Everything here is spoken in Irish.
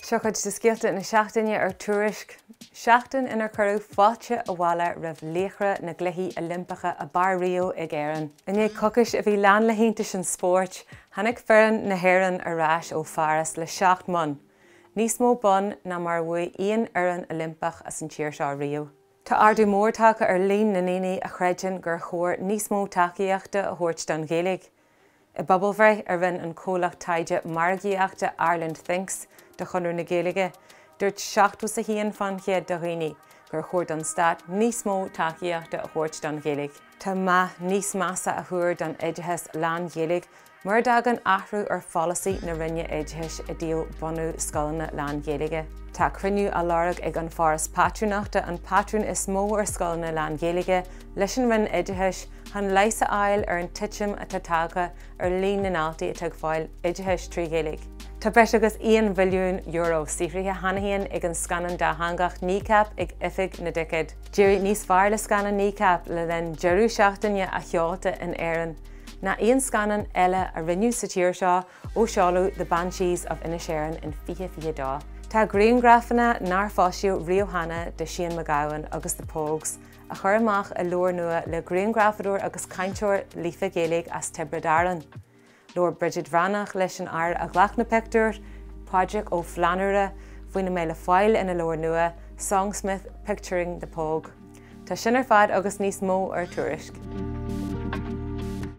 Seo chuid de scéalta na seachtaine ar Tuairisc. Seachtain inar curú fáilte a bhla raibh léachra na gluichí Olympacha a bar Rio ag éireann. Inné cocis a bhí lean le haontais an spórt, tháinig fearan na hÉireann arás ó Pharas le 7 món. Níos mó bon na mar bhuaigh aon oireann Olympach as an tír seo Rio. Tá ardú mórtacha ar líon na naoine a chreideann gur chóir níos mó tacaíochta a thabhairt don Gaeilge. I Bubblebreith ar bhain an cólacht taide margaíochta Ireland Thinks de chunú na Gaeilge, dúirt 7 híon fan chéad do dhaoine gur chóir don stát níos mó tacaíochta a thabhairt don Gaeilge. Tá maith níos measa a thuair don oideachas lean Gaeilge, mar dagan athrú ar folasaí na rinne oideachais a díol bonú scolanna lean Gaeilge. Tá cruinniú a lárag ag an fáras patrúnachta an patrún is mó ar scolanna lean Gaeilge leis an rinn oideachais han blaiseadh ar an titim a tátacha ar líon na náltaí a tuag fáil oideachais trí Gaeilge. Tá breis agus €1 billiún sifrithe hanahíonn ag an scanan dá hangach kneecap ag ifig na dicid. Díri níos fearr le scanan kneecap le den deirú seachtaine a cheolta in éireann. Na aon scanan eile a rinneú sa tír seo ó seáladh The Banshees of Inisherin in 2022. Tá grianghrafanna nár fáisiú riomhanna de Sian McGowan agus the Pogues, a chur amach a leor nua le grianghrafaúir agus cainteoir lífa Gaeilge as Tibradaran. Lord Bridget Vranach leis an air a ghlach na pictúir, Padraig ó Flanúra, faoin na méile fáil ina leor nua, Songsmith Picturing the Pogue. Tá sin ar fad agus níos mó ar Tuairisc.